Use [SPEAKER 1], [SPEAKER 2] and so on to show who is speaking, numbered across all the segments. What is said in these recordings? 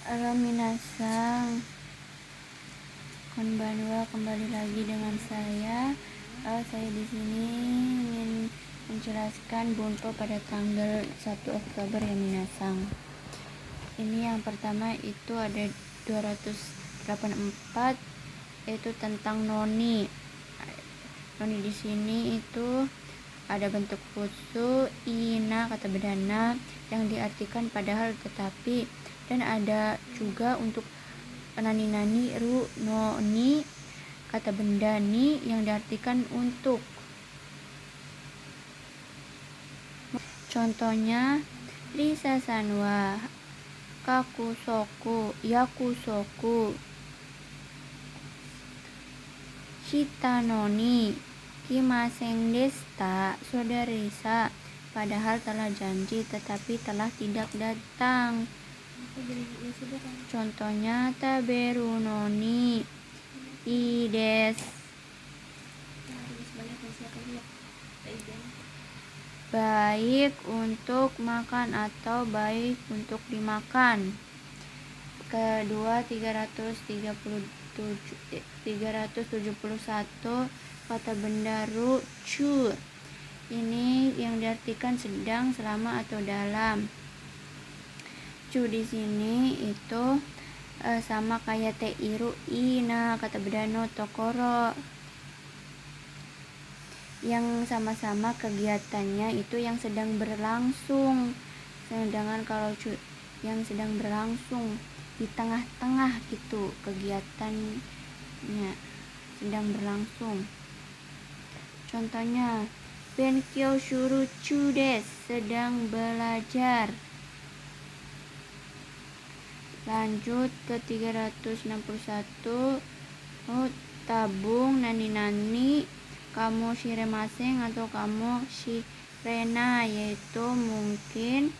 [SPEAKER 1] Halo minasang, konbanwa, kembali lagi dengan saya. Saya di sini ingin menjelaskan bunto pada tanggal 1 Oktober ya minasang. Ini yang pertama itu ada 284, yaitu tentang noni. Noni di sini itu ada bentuk fusu, ina, kata bedana yang diartikan padahal tetapi, dan ada juga untuk nani-nani, ru, noni, kata benda ni yang diartikan untuk. Contohnya Risa Sanwa, Kakusoku, Yakusoku, Shitanoni, Kimaseng desta, saudara Risa, padahal telah janji tetapi telah tidak datang. Contohnya Taberu noni ides, baik untuk makan atau baik untuk dimakan. Kedua 371 kata benda rucu. Ini yang diartikan sedang, selama atau dalam. Cu di sini itu sama kayak teiru, ina, kata bedano, tokoro, yang sama-sama kegiatannya itu yang sedang berlangsung. Sedangkan kalau cu yang sedang berlangsung di tengah-tengah gitu kegiatannya, sedang berlangsung. Contohnya Benkyou shuru chu desu, sedang belajar. Lanjut ke 361, tabung nani-nani kamu shiremaseng atau kamu shirena, yaitu mungkin,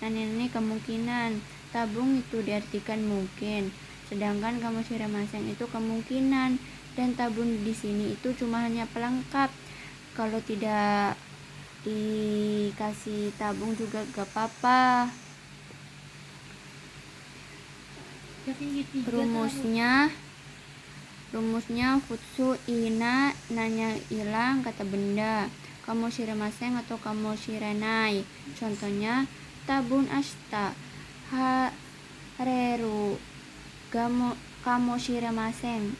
[SPEAKER 1] nani-nani kemungkinan. Tabung itu diartikan mungkin, sedangkan kamu shiremaseng itu kemungkinan, dan tabung di sini itu cuma hanya pelengkap. Kalau tidak dikasih tabung juga gak apa-apa. Rumusnya futsu ina, nanya hilang, kata benda. Kamu shiremaseng atau kamu shirenai. Contohnya tabun ashita hareru, kamu shiremaseng,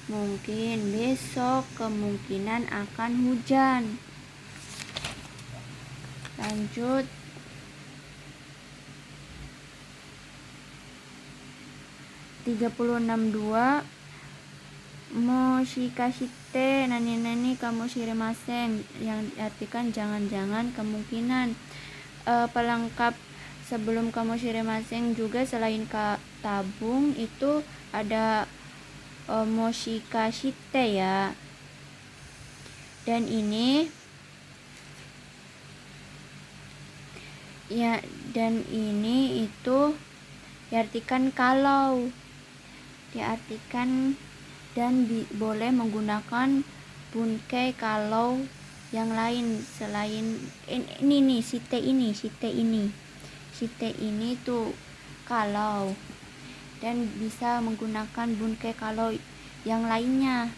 [SPEAKER 1] mungkin besok kemungkinan akan hujan. Lanjut 362, moshikashite nani-nani kamu shiremasen, yang diartikan jangan-jangan, kemungkinan. Pelengkap sebelum kamu shiremasen juga selain tabung itu ada moshikashite ya. Dan ini itu diartikan kalau, diartikan dan boleh menggunakan bunkai kalau yang lain selain ini nih, site ini tuh kalau, dan bisa menggunakan bunkai kalau yang lainnya.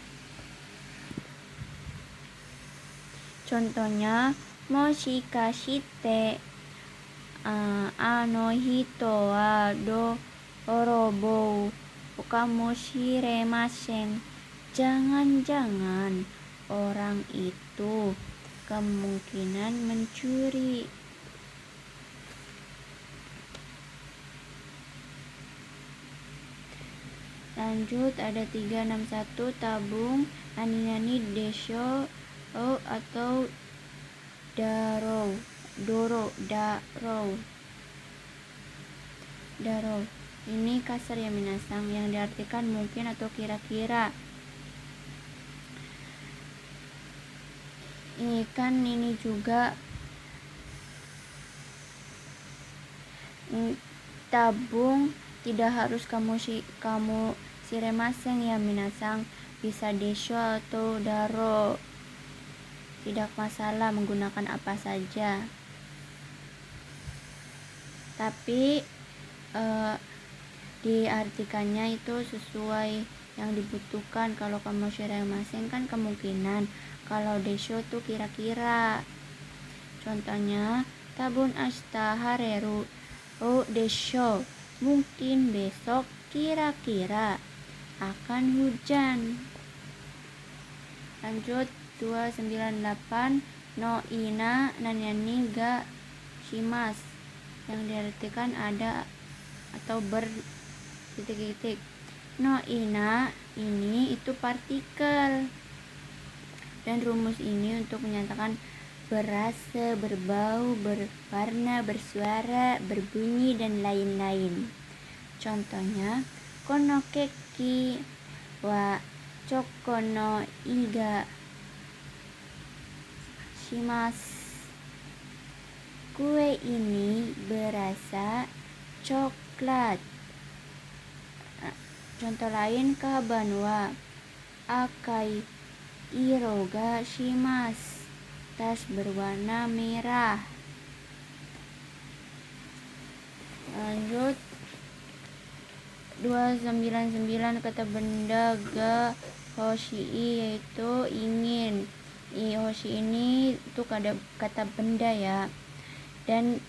[SPEAKER 1] Contohnya moshikashite ano hito wa dorobou kamoshiremasen, jangan-jangan orang itu kemungkinan mencuri. Lanjut ada 361, tabung nani-nani desho atau daro. Ini kasar ya minasang, yang diartikan mungkin atau kira-kira. Ini juga tabung tidak harus kamu shiremaseng ya minasang, bisa desho atau daro, tidak masalah menggunakan apa saja. tapi diartikannya itu sesuai yang dibutuhkan. Kalau kamu shiremasen kan kemungkinan, kalau desho tuh kira-kira. Contohnya tabun ashita hareru desho, mungkin besok kira-kira akan hujan. Lanjut 298 no ina nanyani ga shimas, yang diartikan ada atau titik-titik. No ina ini itu partikel, dan rumus ini untuk menyatakan berasa, berbau, berwarna, bersuara, berbunyi, dan lain-lain. Contohnya kono keki wa choko no iga shimasu. Kue ini berasa coklat. Contoh lain, kaban wa akai iro ga shimasu, tas berwarna merah. Lanjut 299 kata benda ga hoshii, yaitu ingin. Hoshi ini itu kata benda ya, dan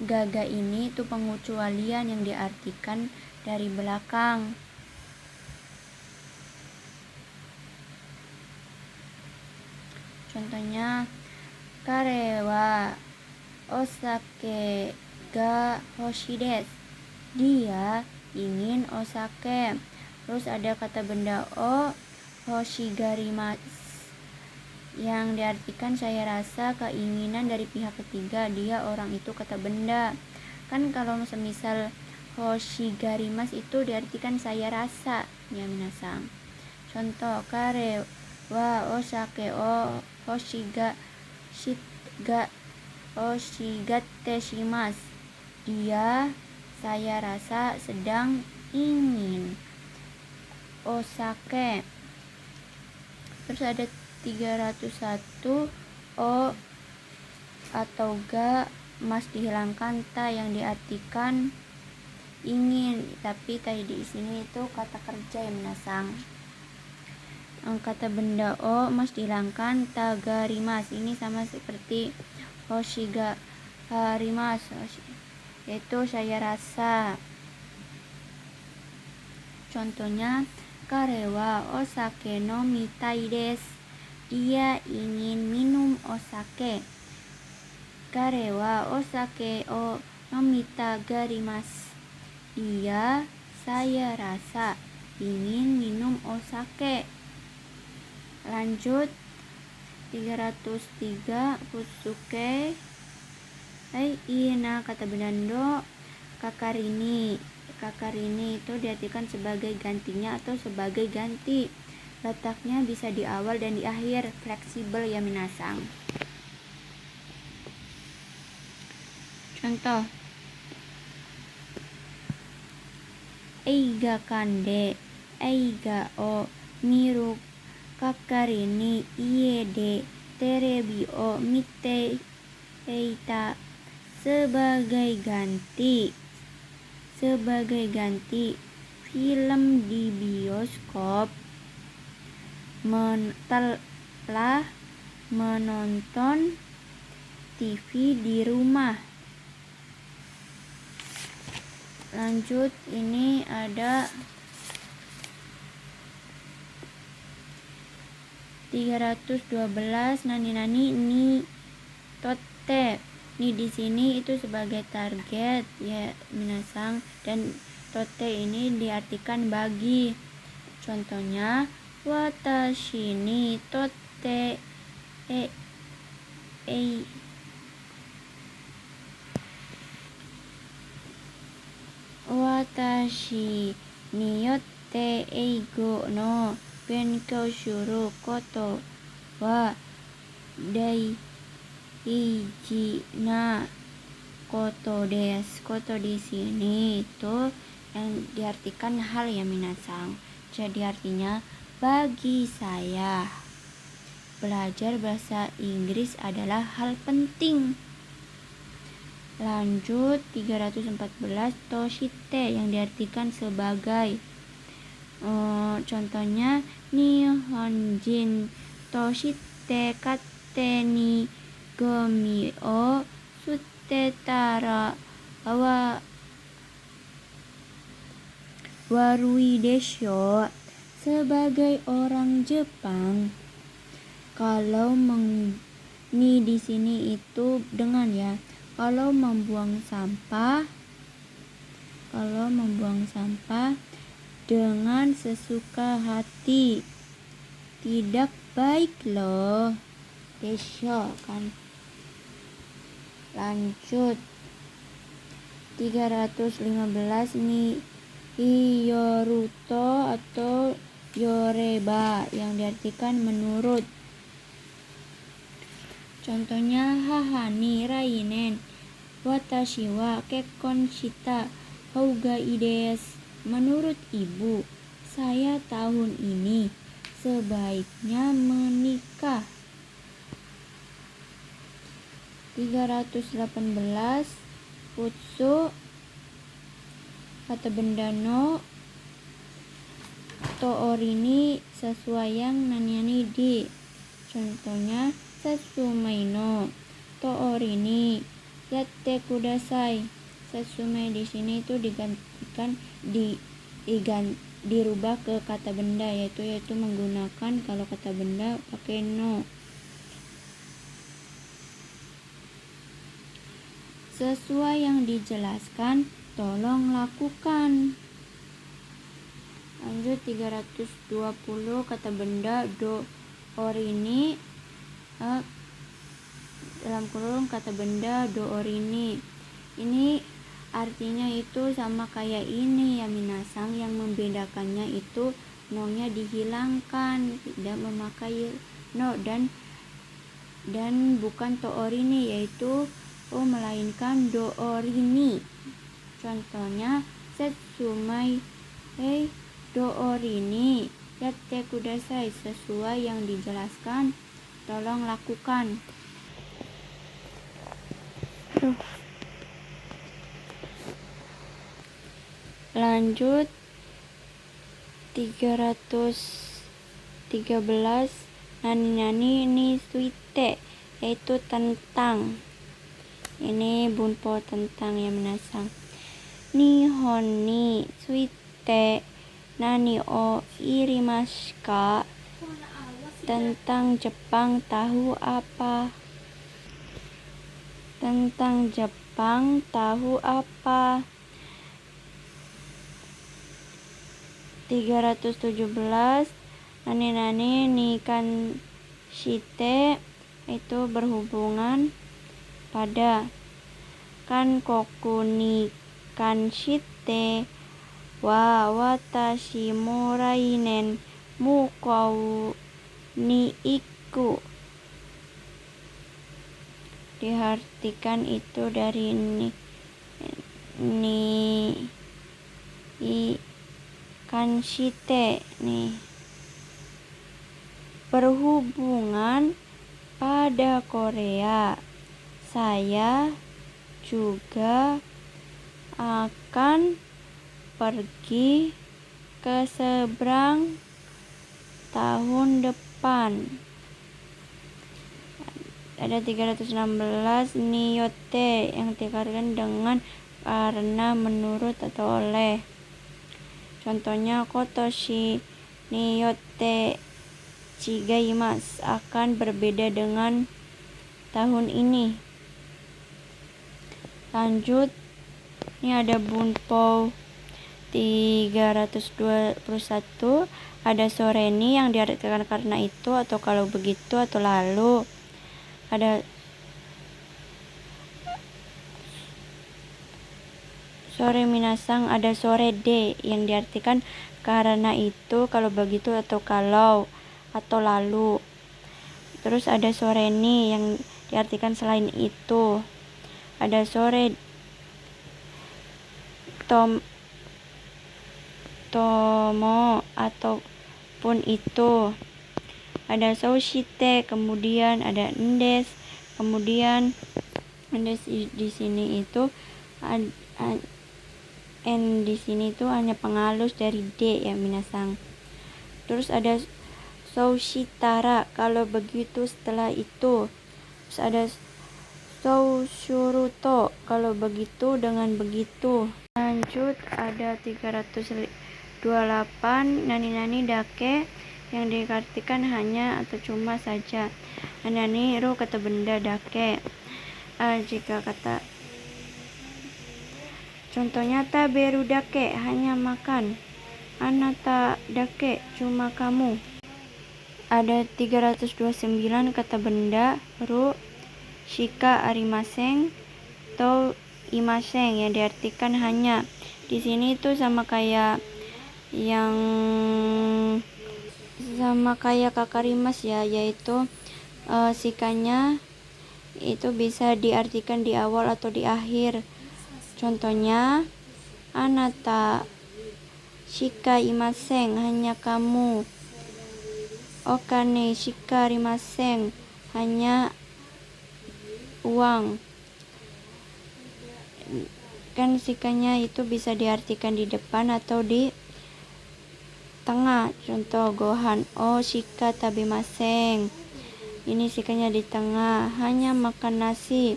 [SPEAKER 1] gaga ini itu pengecualian yang diartikan dari belakang. Contohnya kare wa osake ga hoshi desu, dia ingin osake. Terus ada kata benda o hoshigarimasu, yang diartikan saya rasa, keinginan dari pihak ketiga, dia orang itu kata benda. Kan kalau semisal hoshigarimasu itu diartikan saya rasa ya minasang. Contoh kare wa osake o hoshigatte shimasu, dia saya rasa sedang ingin osake. Terus ada 301 o atau ga mas dihilangkan ta, yang diartikan ingin, tapi tadi di sini itu kata kerja ya minasang. Kata benda o mas dihilangkan, tagarimas ini sama seperti hoshiga harimas, yaitu saya rasa. Contohnya kare wa osake no mitai desu, dia ingin minum osake. Kare wa osake o nomita garimasu, dia saya rasa ingin minum osake. Lanjut 303 kusuke ina kata benando kakarini. Kakarini itu diartikan sebagai gantinya atau sebagai ganti. Letaknya bisa di awal dan di akhir, fleksibel ya minasang. Contoh eiga kande eiga o miru kakarini ie de terebi o mite eita, sebagai ganti film di bioskop telah menonton TV di rumah. Lanjut, ini ada 312 nani ni tote. Ni di sini itu sebagai target ya minasang, dan tote ini diartikan bagi. Contohnya watashi ni tote watashi ni yotte eigo no benkyou shuru koto wa daiji na koto desu. Koto di sini itu yang diartikan hal ya minasang. Jadi artinya bagi saya belajar bahasa Inggris adalah hal penting. Lanjut 314 toshite yang diartikan sebagai. Contohnya Nihonjin toshite katte ni gomi o sutetara warui desho. Sebagai orang Jepang, kalau ni di sini itu dengan ya. Kalau membuang sampah dengan sesuka hati tidak baik loh. Desho kan. Lanjut 315 nih Yoruto atau yoreba yang diartikan menurut. Contohnya hahani rainen watashi wa kekkon shita houga ii desu. Menurut ibu, saya tahun ini sebaiknya menikah. 318 futsu kata benda no toorini sesuaiang naniani di. Contohnya sasumai no toorini yatte kudasai. Sasumai di sini itu digantikan dirubah ke kata benda yaitu menggunakan kalau kata benda pakai no. Sesuai yang dijelaskan, tolong lakukan. Lanjut 320 kata benda do orini dalam kurung kata benda do orini. Ini artinya itu sama kayak ini ya minasang, yang membedakannya itu no-nya dihilangkan, tidak memakai no dan bukan to orini yaitu melainkan do orini. Contohnya setsumai do orini yatte kudasai. Sesuai yang dijelaskan, tolong lakukan. Lanjut 313 nani ni suite yaitu tentang. Ini bunpo tentang ya minasang. Nihon ni suite nani o irimasu ka? Tentang Jepang tahu apa? Tentang Jepang tahu apa? 317 nani ni kan shite itu berhubungan pada. Kan koku ni kan shite wa watashi mo rainen mukou ni iku. Diartikan itu dari kan shite nih berhubungan pada Korea. Saya juga akan pergi ke seberang tahun depan. Ada 316 niyote yang dikatakan dengan karena menurut atau oleh. Contohnya kotoshi niyote chigaimasu akan berbeda dengan tahun ini. Lanjut, ini ada bunpo 321 ada soreni yang diartikan karena itu atau kalau begitu atau lalu. Ada sore minasang, ada sore de yang diartikan karena itu, kalau begitu atau kalau atau lalu. Terus ada sore ni yang diartikan selain itu. Ada sore tomo ataupun itu. Ada soushite, kemudian ada endes, kemudian di sini itu N di sini itu hanya pengalus dari D ya minasang. Terus ada Soushitara kalau begitu setelah itu. Terus ada Soushuruto kalau begitu dengan begitu. Lanjut ada 328 nani dake yang diartikan hanya atau cuma saja. Nani ro kata benda dake. Jika kata contohnya taberu dake hanya makan, anata dake cuma kamu. Ada 329 kata benda ru shika arimasen atau imasen yang diartikan hanya. Di sini itu sama kayak kakarimas ya, yaitu shikanya itu bisa diartikan di awal atau di akhir. Contohnya anata shika imasen hanya kamu, okane shika arimasen hanya uang. Kan shikanya itu bisa diartikan di depan atau di tengah. Contoh gohan o shika tabemasen, ini shikanya di tengah, hanya makan nasi.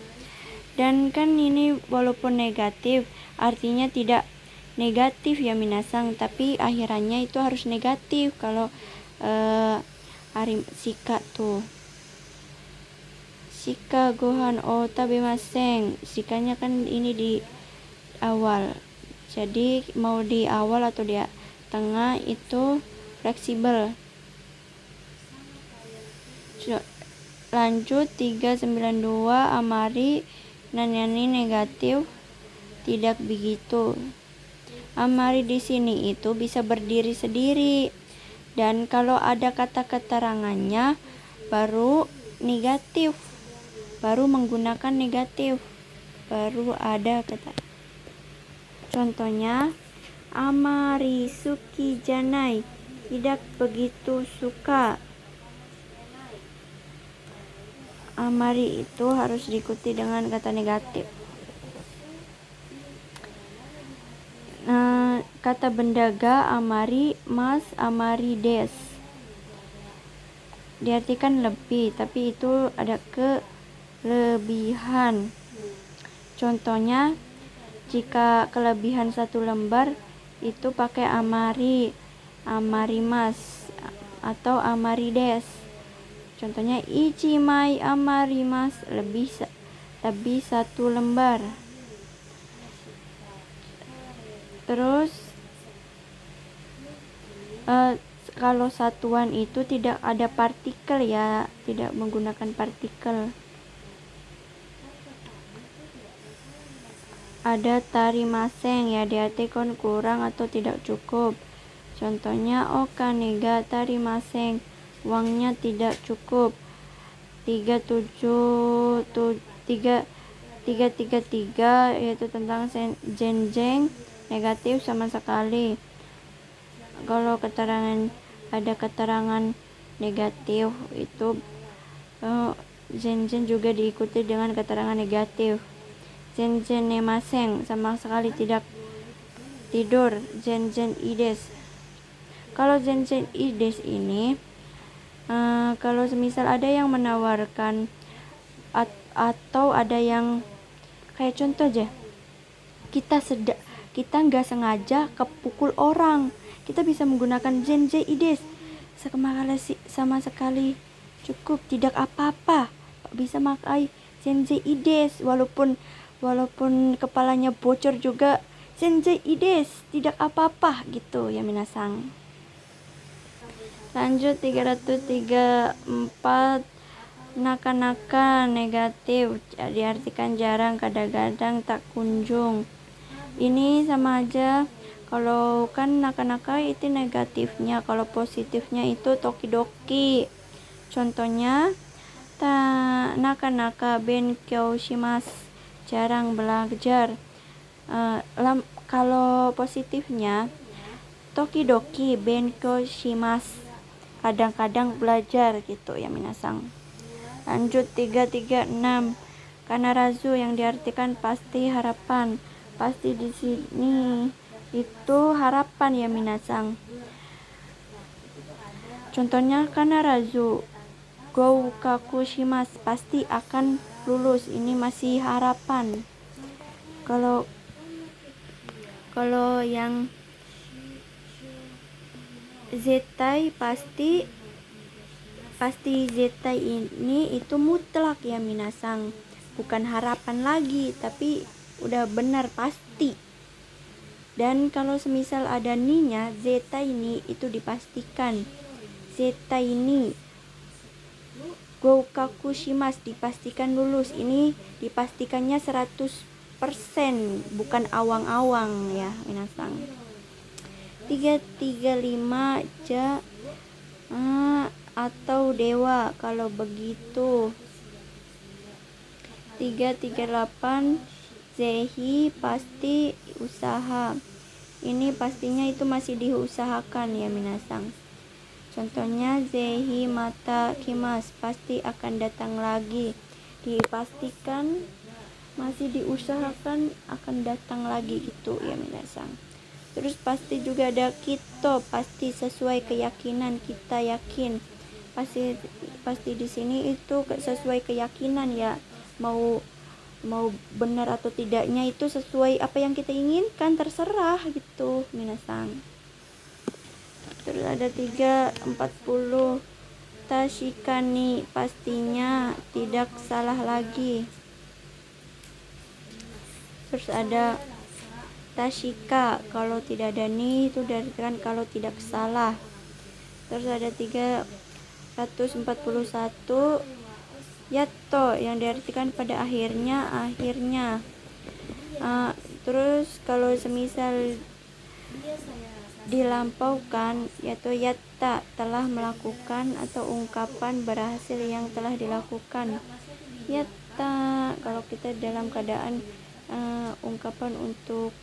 [SPEAKER 1] Dan kan ini walaupun negatif artinya tidak negatif ya minasang, tapi akhirannya itu harus negatif kalau shika tuh. Shika gohan o tabemasen, shikanya kan ini di awal, jadi mau di awal atau di tengah itu fleksibel. Lanjut 392 amari nanyani negatif tidak begitu. Amari di sini itu bisa berdiri sendiri, dan kalau ada kata keterangannya baru negatif, baru menggunakan negatif, baru ada kata. Contohnya amari suki janai, tidak begitu suka. Amari itu harus diikuti dengan kata negatif. Kata benda ga amari mas amari des diartikan lebih, tapi itu ada kelebihan. Contohnya jika kelebihan 1 lembar itu pakai amari, amarimas atau amarides. Contohnya ichimai amarimas, lebih 1 lembar. Terus kalau satuan itu tidak ada partikel ya, tidak menggunakan partikel. Ada tarimasen ya, diartikan kurang atau tidak cukup. Contohnya okane ga tarimasen, uangnya tidak cukup. 333 yaitu tentang zenzen, negatif sama sekali. Kalau ada keterangan negatif itu zenzen juga diikuti dengan keterangan negatif. Zenzen nemasen, sama sekali tidak tidur. Zenzen ides. Kalau zenzen ides ini kalau semisal ada yang menawarkan atau ada yang kayak contoh aja, kita nggak sengaja kepukul orang, kita bisa menggunakan zenzen ides, sama sekali cukup, tidak apa-apa, bisa pakai zenzen ides, walaupun kepalanya bocor juga zenzen ides, tidak apa-apa gitu ya minasang. Lanjut 334 naka-naka negatif, diartikan jarang, kadang-kadang, tak kunjung. Ini sama aja, kalau kan naka-naka itu negatifnya, kalau positifnya itu tokidoki. Contohnya naka-naka benkyou shimasu, jarang belajar. Kalau positifnya tokidoki benkyou shimasu, kadang-kadang belajar gitu ya minasang. Lanjut 336 Kanarazu yang diartikan pasti, harapan. Pasti di sini itu harapan ya minasang. Contohnya kanarazu goukaku shimasu, pasti akan lulus. Ini masih harapan. Kalau yang zetai pasti zetai ini itu mutlak ya minasang, bukan harapan lagi tapi udah benar pasti. Dan kalau semisal ada ni-nya, zetai ini itu dipastikan. Zetai ini goukaku shimasu, dipastikan lulus. Ini dipastikannya 100%, bukan awang-awang ya minasang. 335 ja atau dewa kalau begitu. 338 zehi pasti usaha. Ini pastinya itu masih diusahakan ya minasang. Contohnya zehi mata kimas, pasti akan datang lagi. Dipastikan masih diusahakan akan datang lagi gitu ya minasang. Terus pasti juga ada kito, pasti sesuai keyakinan, kita yakin. Pasti di sini itu sesuai keyakinan ya. Mau benar atau tidaknya itu sesuai apa yang kita inginkan, terserah gitu minasang. Terus ada 340 tashikani, pastinya tidak salah lagi. Terus ada tashika, kalau tidak ada ni itu diartikan kalau tidak salah. Terus ada 341 yato yang diartikan pada akhirnya. Terus kalau semisal dilampaukan yaitu yatta, telah melakukan, atau ungkapan berhasil yang telah dilakukan. Yatta kalau kita dalam keadaan ungkapan untuk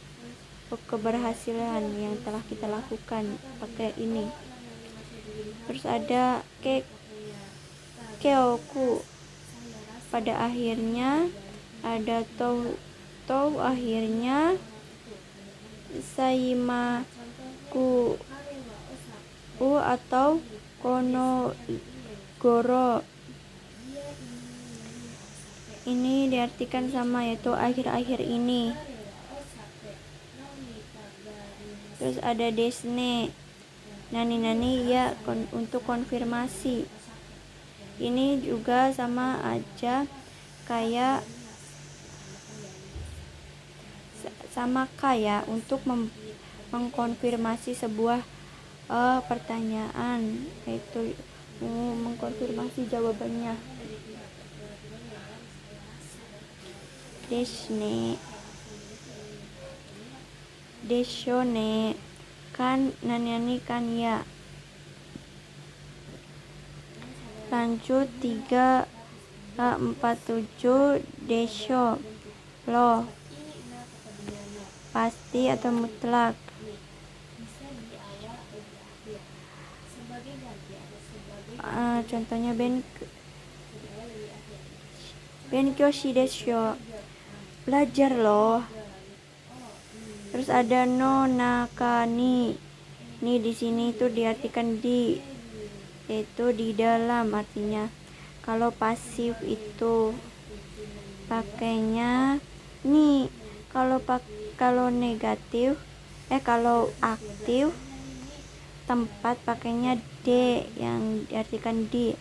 [SPEAKER 1] keberhasilan yang telah kita lakukan pakai ini. Terus ada keoku, pada akhirnya. Ada tou akhirnya. Saimaku atau kono goro, ini diartikan sama yaitu akhir-akhir ini. Terus ada desne, nani ya untuk konfirmasi. Ini juga sama aja kayak untuk mengkonfirmasi sebuah pertanyaan, yaitu mengkonfirmasi jawabannya. Deshone kan, nani kan ya. Lanjut 347 desho loh, pasti atau mutlak. Contohnya benkyoshi desho, belajar loh. Terus ada no nakani, ini di sini itu diartikan di, yaitu di dalam artinya. Kalau pasif itu pakainya ni. Kalau negatif kalau aktif tempat pakainya de yang diartikan di.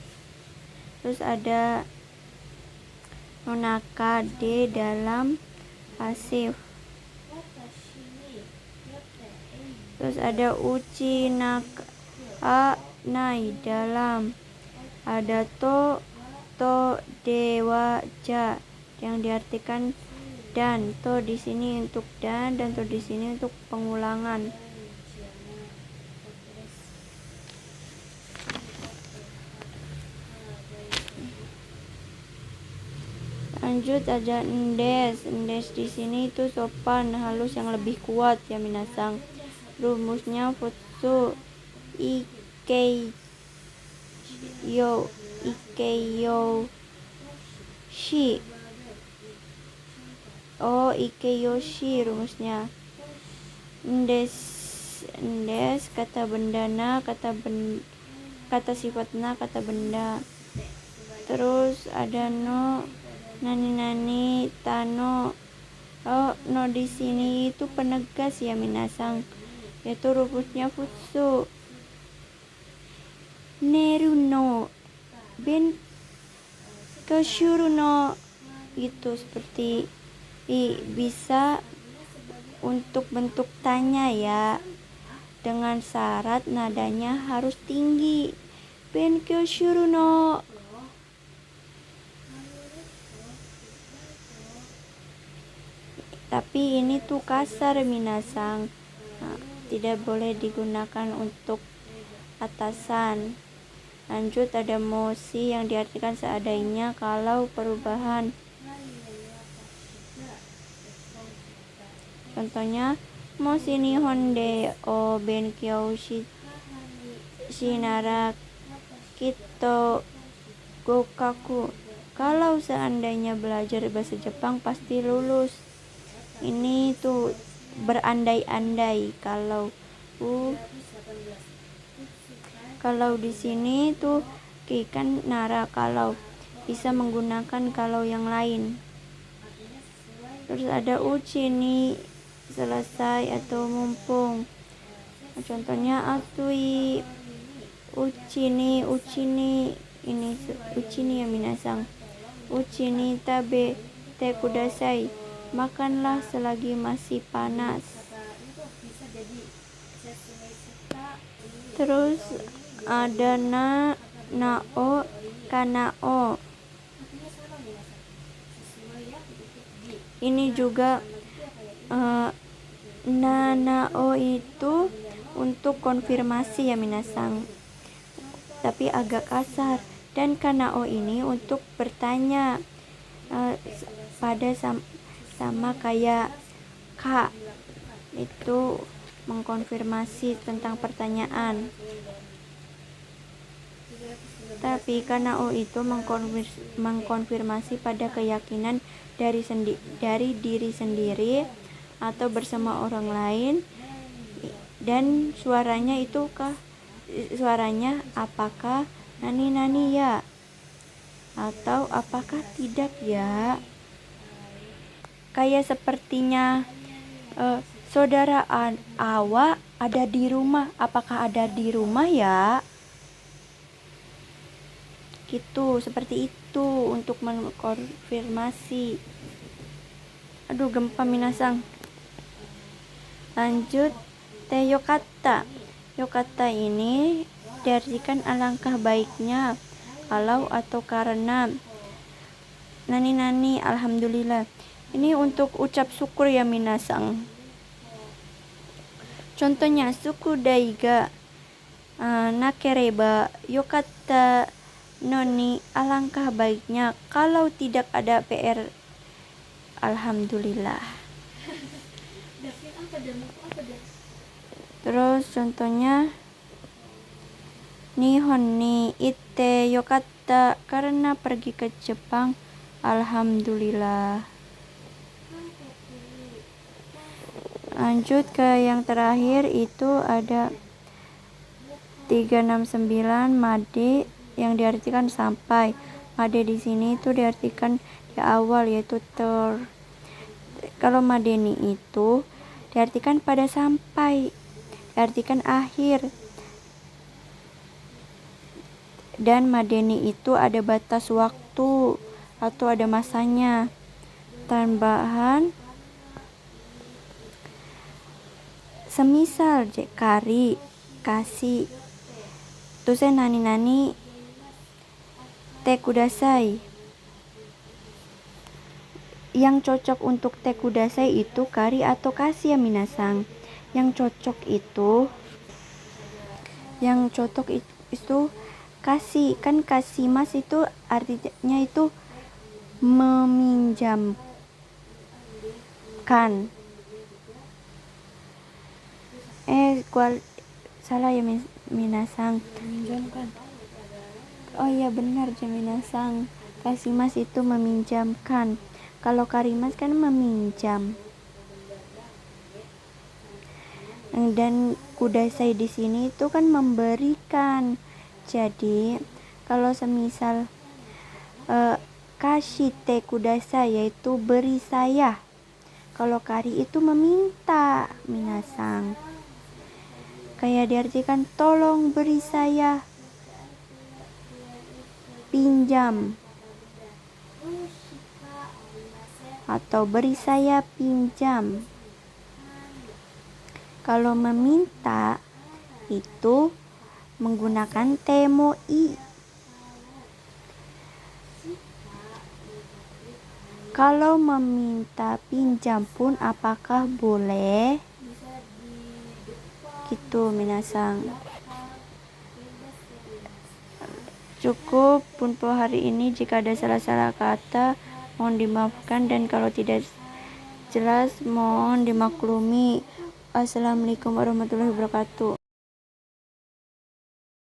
[SPEAKER 1] Terus ada nonaka, de dalam pasif. Terus ada uchi naka nai dalam. Ada to dewa ja yang diartikan dan. To di sini untuk dan to di sini untuk pengulangan. Lanjut ada endes di sini itu sopan, halus, yang lebih kuat ya minasang. Rumusnya futsu ikeyo shi, o ikeyoshi rumusnya. Ndes kata bendana, kata sifatna, kata benda. Terus ada no, nani tano. No di sini itu penegas ya minasang, yaitu rumusnya futsu. Neru no ben koshuru no, gitu, seperti bisa untuk bentuk tanya ya, dengan syarat nadanya harus tinggi. Ben koshuru no. Tapi ini tuh kasar minasang, tidak boleh digunakan untuk atasan. Lanjut, ada moshi yang diartikan seadanya kalau perubahan. Contohnya, moshi nihon de o benkyou shinara kitto gokaku. Kalau seandainya belajar bahasa Jepang pasti lulus. Ini tuh berandai-andai kalau di sini tuh kikan nara kalau, bisa menggunakan kalau yang lain. Terus ada uchi ni, selesai atau mumpung. Contohnya atui uchi ni ini uchi ni ya minasang. Uchi ni tabe te kudasai. Makanlah selagi masih panas. Terus ada nao, kanao. Ini juga nao itu untuk konfirmasi ya minasang, tapi agak kasar. Dan kanao ini untuk bertanya, pada sama kayak kak, itu mengkonfirmasi tentang pertanyaan. Tapi kanao itu mengkonfirmasi pada keyakinan dari diri sendiri atau bersama orang lain. Dan suaranya apakah nani ya, atau apakah tidak ya. Kayak sepertinya saudara Awa ada di rumah, apakah ada di rumah ya, gitu, seperti itu untuk mengkonfirmasi. Aduh, gempa minasang. Lanjut, te yokata ini diartikan alangkah baiknya, kalau atau karena. Nani alhamdulillah. Ini untuk ucap syukur ya minasang. Contohnya, suku daiga nakereba yokata noni, alangkah baiknya kalau tidak ada PR. Alhamdulillah. Terus contohnya, nihon ni itte yokata, karena pergi ke Jepang alhamdulillah. Lanjut ke yang terakhir, itu ada 369 made yang diartikan sampai. Made di sini itu diartikan di awal, yaitu ter. Kalau madeni itu diartikan pada sampai, diartikan akhir. Dan madeni itu ada batas waktu atau ada masanya. Tambahan, semisal kari, kasih. Terus nani te kudasai. Yang cocok untuk te kudasai itu kari atau kasih ya minasang. Yang cocok itu kasih. Kan kasih mas itu artinya itu meminjamkan. Salah ya minasang.
[SPEAKER 2] Meminjamkan.
[SPEAKER 1] Oh iya benar ya minasang. Kasih mas itu meminjamkan. Kalau karimas kan meminjam. Dan kudasai di sini itu kan memberikan. Jadi kalau semisal kashite kudasai yaitu beri saya. Kalau kari itu meminta, minasang. Kayak diartikan tolong beri saya pinjam atau beri saya pinjam. Kalau meminta itu menggunakan temoi. Kalau meminta pinjam pun apakah boleh? Gitu minasang. Cukup untuk hari ini. Jika ada salah-salah kata mohon dimaafkan, dan kalau tidak jelas mohon dimaklumi. Assalamualaikum warahmatullahi wabarakatuh.